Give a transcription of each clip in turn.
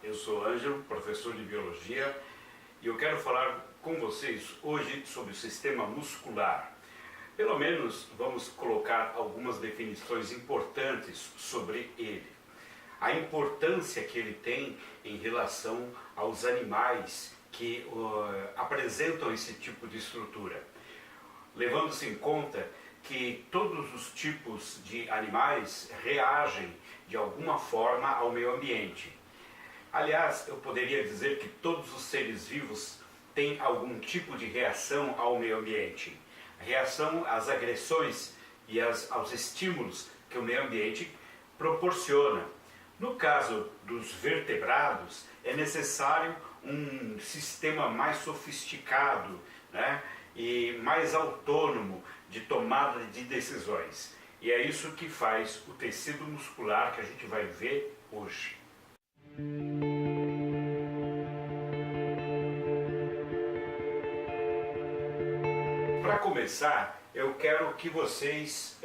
eu sou Ângelo, professor de Biologia, e eu quero falar com vocês hoje sobre o sistema muscular. Pelo menos vamos colocar algumas definições importantes sobre ele. A importância que ele tem em relação aos animais que apresentam esse tipo de estrutura. Levando-se em conta que todos os tipos de animais reagem de alguma forma ao meio ambiente. Aliás, eu poderia dizer que todos os seres vivos têm algum tipo de reação ao meio ambiente. A reação às agressões e aos estímulos que o meio ambiente proporciona. No caso dos vertebrados, é necessário um sistema mais sofisticado, né, e mais autônomo de tomada de decisões. E é isso que faz o tecido muscular que a gente vai ver hoje. Para começar, eu quero que vocês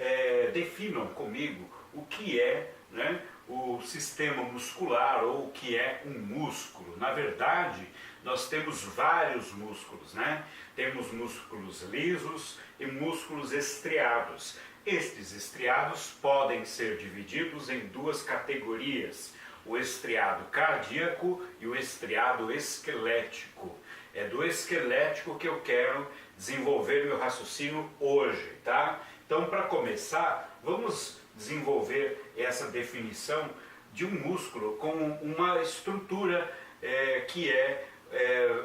definam comigo o que é, né, o sistema muscular ou o que é um músculo. Na verdade, nós temos vários músculos, né? Temos músculos lisos e músculos estriados. Estes estriados podem ser divididos em duas categorias: o estriado cardíaco e o estriado esquelético. É do esquelético que eu quero desenvolver meu raciocínio hoje, tá? Então, para começar, vamos desenvolver essa definição de um músculo com uma estrutura que é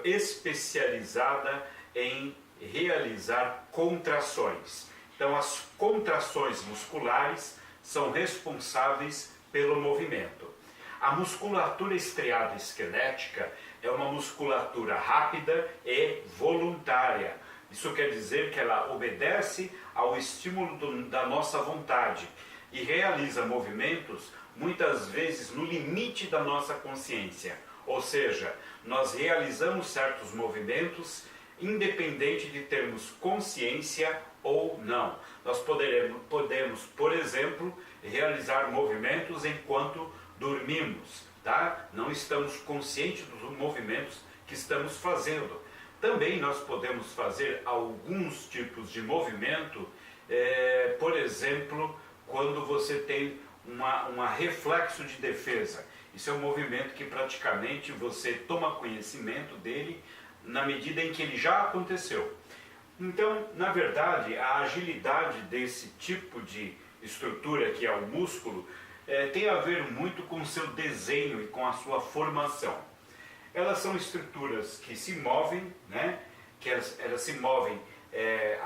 especializada em realizar contrações. Então, as contrações musculares são responsáveis pelo movimento. A musculatura estriada esquelética é uma musculatura rápida e voluntária. Isso quer dizer que ela obedece ao estímulo da nossa vontade e realiza movimentos muitas vezes no limite da nossa consciência. Ou seja, nós realizamos certos movimentos independente de termos consciência ou não. Nós podemos, por exemplo, realizar movimentos enquanto dormimos, tá? Não estamos conscientes dos movimentos que estamos fazendo. Também nós podemos fazer alguns tipos de movimento, por exemplo, quando você tem uma reflexo de defesa. Isso é um movimento que praticamente você toma conhecimento dele na medida em que ele já aconteceu. Então, na verdade, a agilidade desse tipo de estrutura, que é o músculo, tem a ver muito com o seu desenho e com a sua formação. Elas são estruturas que se movem, né? Que elas se movem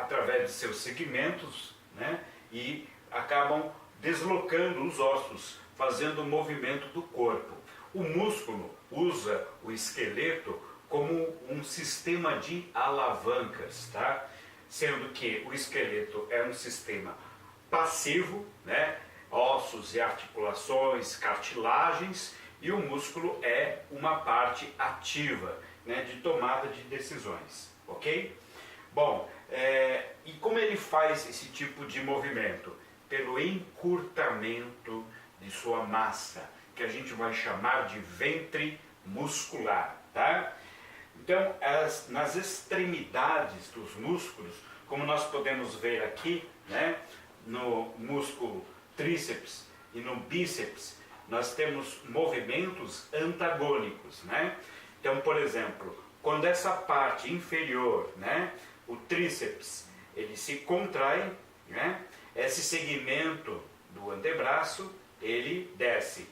através de seus segmentos, né? E acabam deslocando os ossos, fazendo o movimento do corpo. O músculo usa o esqueleto como um sistema de alavancas, tá? Sendo que o esqueleto é um sistema passivo, né? Ossos e articulações, cartilagens, e o músculo é uma parte ativa, né, de tomada de decisões, ok? Bom, e como ele faz esse tipo de movimento? Pelo encurtamento de sua massa, que a gente vai chamar de ventre muscular, tá? Então, nas extremidades dos músculos, como nós podemos ver aqui, né, no músculo tríceps e no bíceps, nós temos movimentos antagônicos, né? Então, por exemplo, quando essa parte inferior, né, o tríceps, ele se contrai, né, esse segmento do antebraço, ele desce.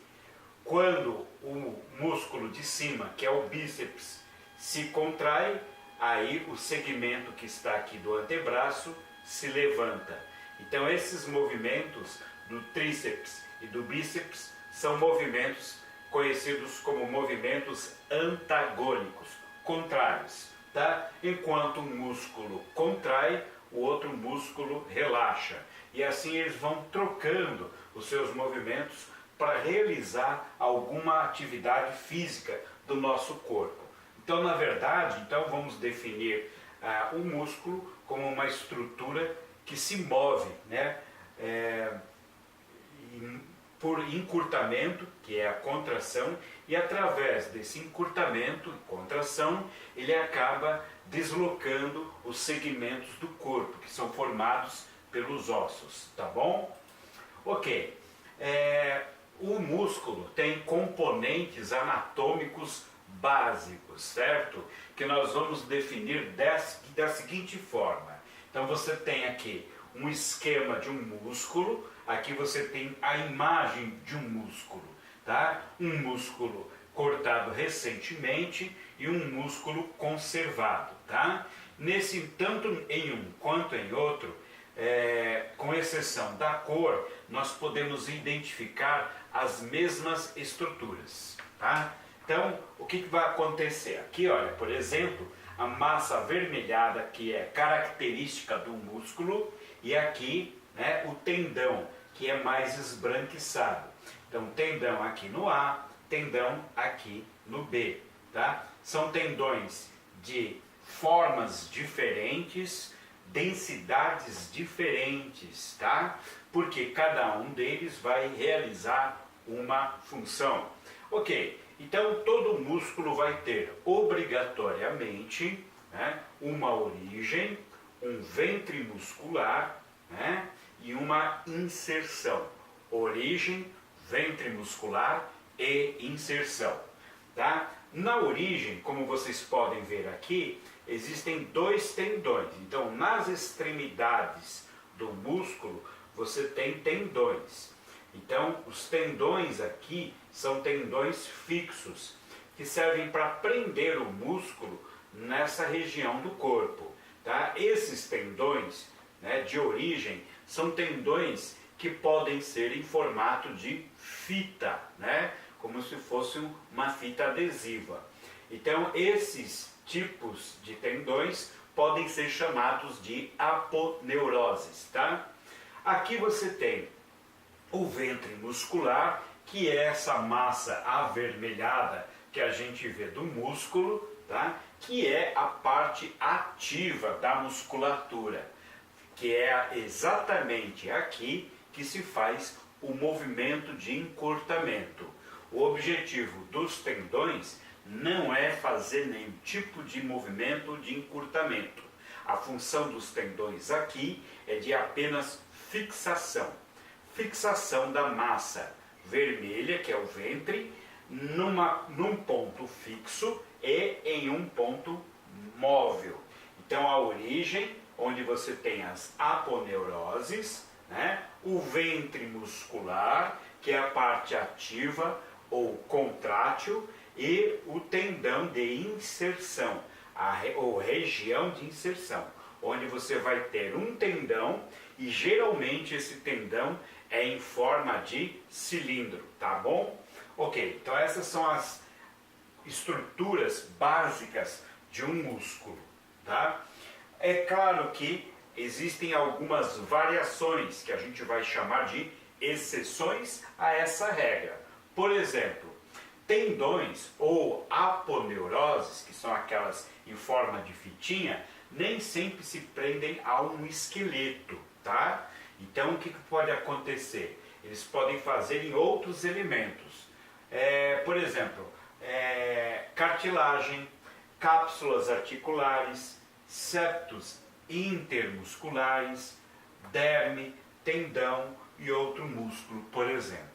Quando o músculo de cima, que é o bíceps, se contrai, aí o segmento que está aqui do antebraço se levanta. Então, esses movimentos do tríceps e do bíceps são movimentos conhecidos como movimentos antagônicos, contrários, tá? Enquanto um músculo contrai, o outro músculo relaxa. E assim eles vão trocando os seus movimentos para realizar alguma atividade física do nosso corpo. Então, na verdade, vamos definir o músculo como uma estrutura que se move, né? por encurtamento, que é a contração, e através desse encurtamento e contração, ele acaba deslocando os segmentos do corpo, que são formados pelos ossos, tá bom? Ok. O músculo tem componentes anatômicos básicos, certo? Que nós vamos definir da seguinte forma. Então você tem aqui um esquema de um músculo, aqui você tem a imagem de um músculo, tá? Um músculo cortado recentemente e um músculo conservado, tá? Tanto em um quanto em outro, com exceção da cor, nós podemos identificar as mesmas estruturas, tá? Então, o que vai acontecer? Aqui, olha, por exemplo, a massa avermelhada, que é característica do músculo, e aqui, né, o tendão, que é mais esbranquiçado. Então, tendão aqui no A, tendão aqui no B, tá? São tendões de formas diferentes, densidades diferentes, tá? Porque cada um deles vai realizar uma função. Ok, então todo músculo vai ter obrigatoriamente, né, uma origem, um ventre muscular, né, e uma inserção. Origem, ventre muscular e inserção, tá? Na origem, como vocês podem ver aqui, existem dois tendões. Então, nas extremidades do músculo, você tem tendões. Então, os tendões aqui são tendões fixos, que servem para prender o músculo nessa região do corpo, tá? Esses tendões, né, de origem, são tendões que podem ser em formato de fita, né? Como se fosse uma fita adesiva. Então, esses tipos de tendões podem ser chamados de aponeuroses, tá? Aqui você tem o ventre muscular, que é essa massa avermelhada que a gente vê do músculo, tá? Que é a parte ativa da musculatura, que é exatamente aqui que se faz o movimento de encurtamento. O objetivo dos tendões não é fazer nenhum tipo de movimento de encurtamento. A função dos tendões aqui é de apenas fixação. Fixação da massa vermelha, que é o ventre, num ponto fixo e em um ponto móvel. Então a origem, onde você tem as aponeuroses, né? O ventre muscular, que é a parte ativa ou contrátil, e o tendão de inserção, ou região de inserção, onde você vai ter um tendão, e geralmente esse tendão é em forma de cilindro, tá bom? Ok, então essas são as estruturas básicas de um músculo, tá? É claro que existem algumas variações que a gente vai chamar de exceções a essa regra. Por exemplo, tendões ou aponeuroses, que são aquelas em forma de fitinha, nem sempre se prendem a um esqueleto, tá? Então o que pode acontecer? Eles podem fazer em outros elementos. Por exemplo, cartilagem, cápsulas articulares, septos intermusculares, derme, tendão e outro músculo, por exemplo.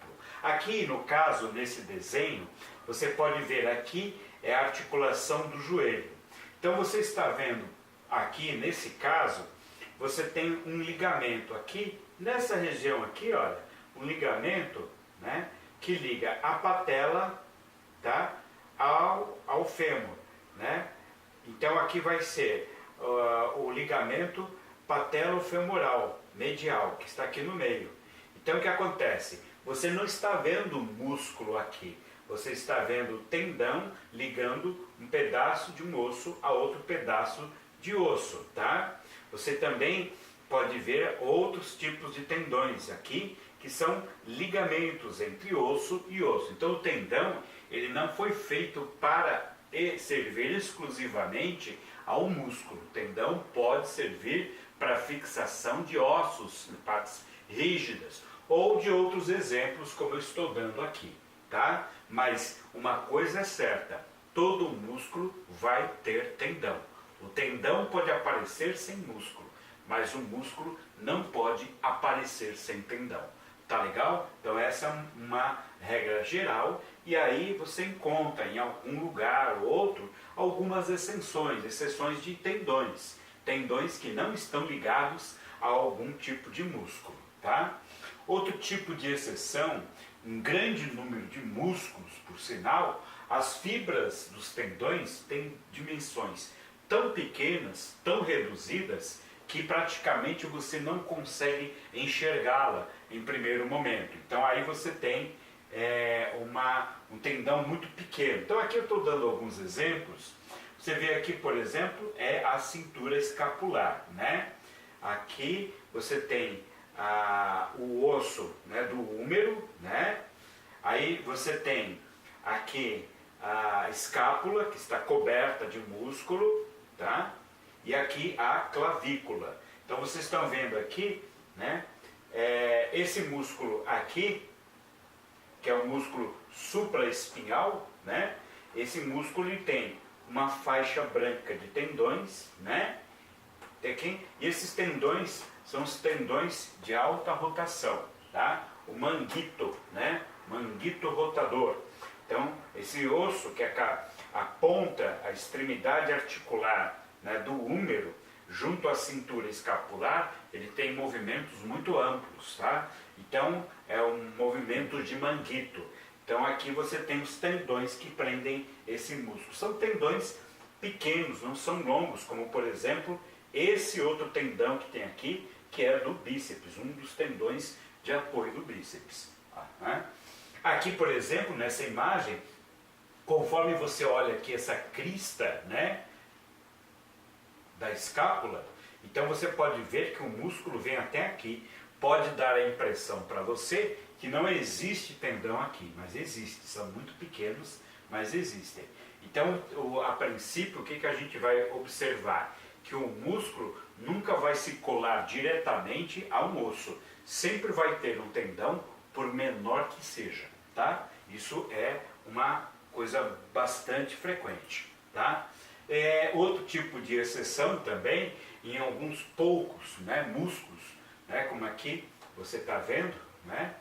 Aqui, no caso, nesse desenho, você pode ver aqui é a articulação do joelho. Então você está vendo aqui, nesse caso, você tem um ligamento aqui, nessa região aqui, olha, um ligamento, né, que liga a patela, tá, ao fêmur, né? Então aqui vai ser o ligamento patelofemoral medial, que está aqui no meio. Então o que acontece? Você não está vendo o músculo aqui, você está vendo o tendão ligando um pedaço de um osso a outro pedaço de osso, tá? Você também pode ver outros tipos de tendões aqui, que são ligamentos entre osso e osso. Então o tendão, ele não foi feito para servir exclusivamente ao músculo. O tendão pode servir para fixação de ossos, partes rígidas, ou de outros exemplos como eu estou dando aqui, tá? Mas uma coisa é certa, todo músculo vai ter tendão. O tendão pode aparecer sem músculo, mas o músculo não pode aparecer sem tendão. Tá legal? Então essa é uma regra geral, e aí você encontra em algum lugar ou outro algumas exceções de tendões. Tendões que não estão ligados a algum tipo de músculo, tá? Outro tipo de exceção, um grande número de músculos, por sinal, as fibras dos tendões têm dimensões tão pequenas, tão reduzidas, que praticamente você não consegue enxergá-la em primeiro momento. Então aí você tem um tendão muito pequeno. Então aqui eu estou dando alguns exemplos. Você vê aqui, por exemplo, é a cintura escapular, né? Aqui você tem o osso, né, do húmero, né? Aí você tem aqui a escápula, que está coberta de músculo, tá? E aqui a clavícula. Então vocês estão vendo aqui, né? Esse músculo aqui, que é o músculo supraespinhal, né? Esse músculo ele tem uma faixa branca de tendões, né? E esses tendões são os tendões de alta rotação, tá? O manguito, né? Manguito rotador. Então, esse osso que é a ponta, a extremidade articular, né, do húmero, junto à cintura escapular, ele tem movimentos muito amplos, tá? Então, é um movimento de manguito. Então, aqui você tem os tendões que prendem esse músculo. São tendões pequenos, não são longos, como, por exemplo, esse outro tendão que tem aqui, que é do bíceps, um dos tendões de apoio do bíceps. Aqui, por exemplo, nessa imagem, conforme você olha aqui essa crista, né, da escápula, então você pode ver que o músculo vem até aqui. Pode dar a impressão para você que não existe tendão aqui, mas existe, são muito pequenos, mas existem. Então, a princípio, o que a gente vai observar? Que o músculo nunca vai se colar diretamente a um osso, sempre vai ter um tendão, por menor que seja, tá? Isso é uma coisa bastante frequente, tá? Outro tipo de exceção também, em alguns poucos, né, músculos, né, como aqui você está vendo, né?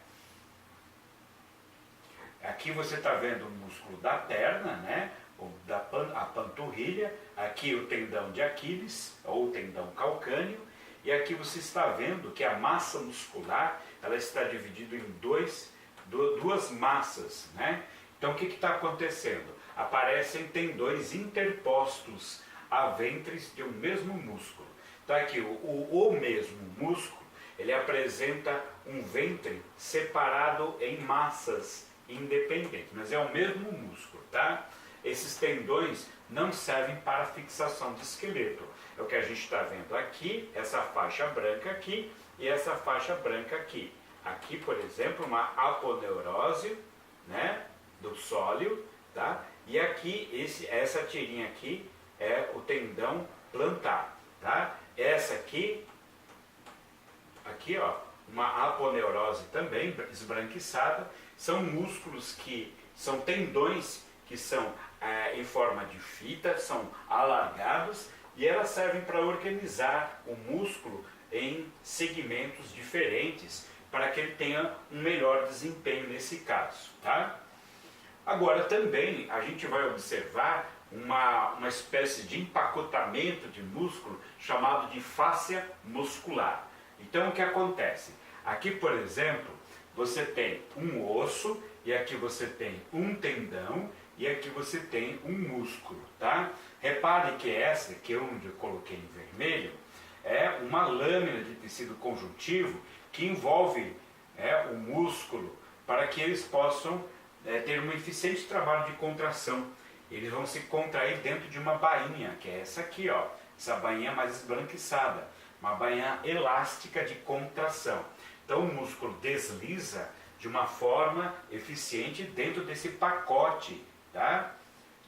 Aqui você está vendo o músculo da perna, né, a panturrilha, aqui o tendão de Aquiles, ou tendão calcâneo, e aqui você está vendo que a massa muscular, ela está dividida em duas massas, né? Então o que está acontecendo? Aparecem tendões interpostos a ventres de um mesmo músculo. Então aqui o mesmo músculo, ele apresenta um ventre separado em massas independentes, mas é o mesmo músculo, tá? Esses tendões não servem para fixação de esqueleto. É o que a gente está vendo aqui, essa faixa branca aqui e essa faixa branca aqui. Aqui, por exemplo, uma aponeurose, né, do sóleo, tá? E aqui, essa tirinha aqui é o tendão plantar, tá? Essa aqui, ó, uma aponeurose também esbranquiçada, são músculos são tendões que são em forma de fita, são alargados, e elas servem para organizar o músculo em segmentos diferentes, para que ele tenha um melhor desempenho nesse caso, tá? Agora também a gente vai observar uma espécie de empacotamento de músculo chamado de fáscia muscular. Então o que acontece? Aqui, por exemplo, você tem um osso, e aqui você tem um tendão, e aqui você tem um músculo, tá? Repare que essa, que onde eu coloquei em vermelho, é uma lâmina de tecido conjuntivo que envolve o músculo para que eles possam ter um eficiente trabalho de contração. Eles vão se contrair dentro de uma bainha, que é essa aqui, ó, essa bainha mais esbranquiçada, uma bainha elástica de contração. Então o músculo desliza de uma forma eficiente dentro desse pacote, tá,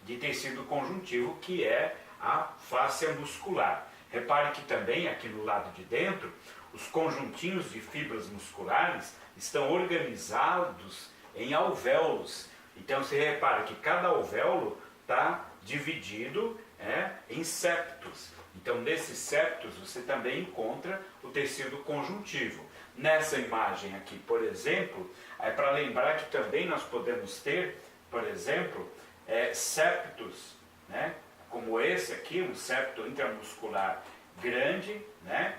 de tecido conjuntivo que é a fáscia muscular. Repare que também aqui no lado de dentro, os conjuntinhos de fibras musculares estão organizados em alvéolos. Então você repara que cada alvéolo está dividido em septos. Então nesses septos você também encontra o tecido conjuntivo. Nessa imagem aqui, por exemplo, é para lembrar que também nós podemos ter, por exemplo, septos, né? Como esse aqui, um septo intramuscular grande, né?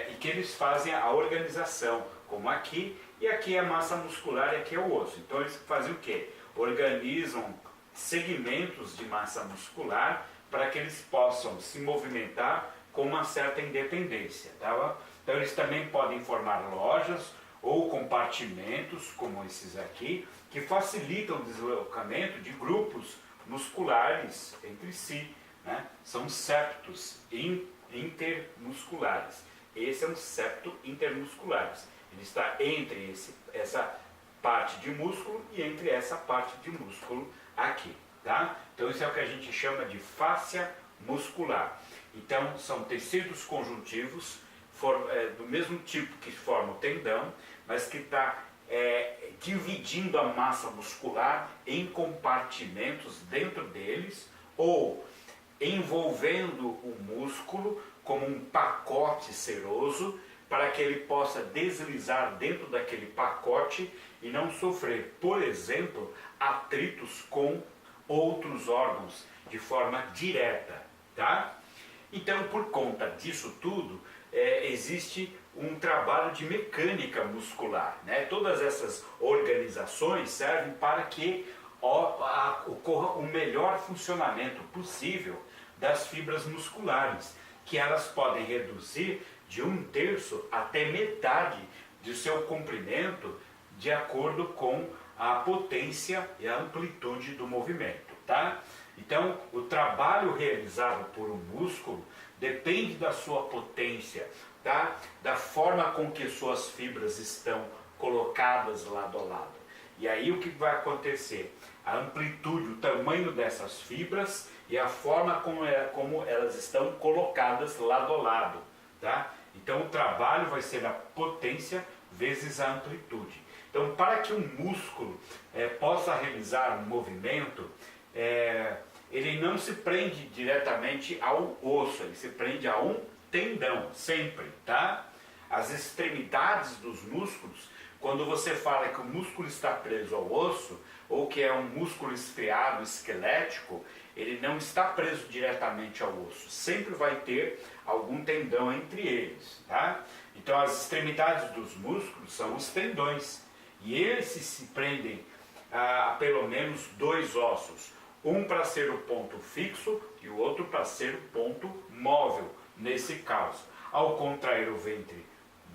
E que eles fazem a organização, como aqui, e aqui é a massa muscular e aqui é o osso. Então eles fazem o quê? Organizam segmentos de massa muscular para que eles possam se movimentar com uma certa independência. Tá? Então eles também podem formar lojas ou compartimentos, como esses aqui, que facilitam o deslocamento de grupos musculares entre si. Né? São septos intermusculares. Esse é um septo intermuscular. Ele está entre essa parte de músculo e entre essa parte de músculo aqui. Tá? Então isso é o que a gente chama de fáscia muscular. Então são tecidos conjuntivos do mesmo tipo que forma o tendão, mas que está dividindo a massa muscular em compartimentos dentro deles, ou envolvendo o músculo como um pacote seroso, para que ele possa deslizar dentro daquele pacote e não sofrer, por exemplo, atritos com outros órgãos de forma direta. Tá? Então, por conta disso tudo, existe um trabalho de mecânica muscular. Né? Todas essas organizações servem para que ocorra o melhor funcionamento possível das fibras musculares, que elas podem reduzir de 1/3 até metade de seu comprimento, de acordo com a potência e a amplitude do movimento. Tá? Então, o trabalho realizado por um músculo depende da sua potência, tá? Da forma com que suas fibras estão colocadas lado a lado. E aí o que vai acontecer? A amplitude, o tamanho dessas fibras e a forma como elas estão colocadas lado a lado. Tá? Então o trabalho vai ser a potência vezes a amplitude. Então, para que um músculo possa realizar um movimento, ele não se prende diretamente ao osso, ele se prende a um tendão, sempre. Tá? As extremidades dos músculos, quando você fala que o músculo está preso ao osso, ou que é um músculo estriado, esquelético, ele não está preso diretamente ao osso. Sempre vai ter algum tendão entre eles. Tá? Então as extremidades dos músculos são os tendões. E eles se prendem a pelo menos 2 ossos. Um para ser o ponto fixo e o outro para ser o ponto móvel, nesse caso. Ao contrair o ventre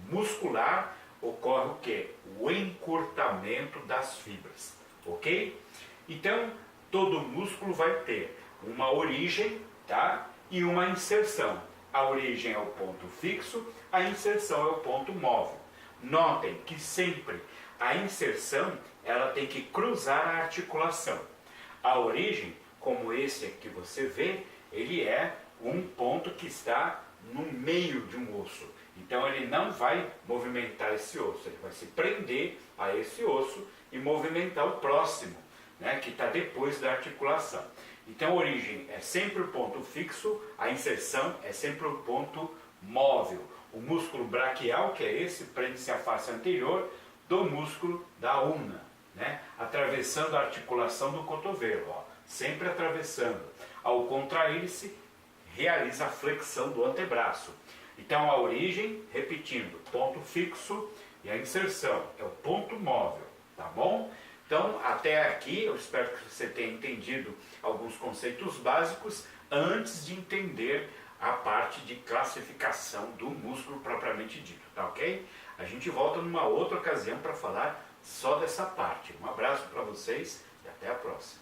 muscular, ocorre o quê? O encurtamento das fibras, ok? Então, todo músculo vai ter uma origem, tá? E uma inserção. A origem é o ponto fixo, a inserção é o ponto móvel. Notem que sempre a inserção ela tem que cruzar a articulação. A origem, como esse aqui você vê, ele é um ponto que está no meio de um osso. Então ele não vai movimentar esse osso, ele vai se prender a esse osso e movimentar o próximo, né, que está depois da articulação. Então a origem é sempre o ponto fixo, a inserção é sempre o ponto móvel. O músculo braquial, que é esse, prende-se à face anterior do músculo da ulna, né, atravessando a articulação do cotovelo, ó, sempre atravessando. Ao contrair-se, realiza a flexão do antebraço. Então a origem, repetindo, ponto fixo, e a inserção é o ponto móvel, tá bom? Então até aqui eu espero que você tenha entendido alguns conceitos básicos antes de entender a parte de classificação do músculo propriamente dito, tá ok? A gente volta numa outra ocasião para falar só dessa parte. Um abraço para vocês e até a próxima.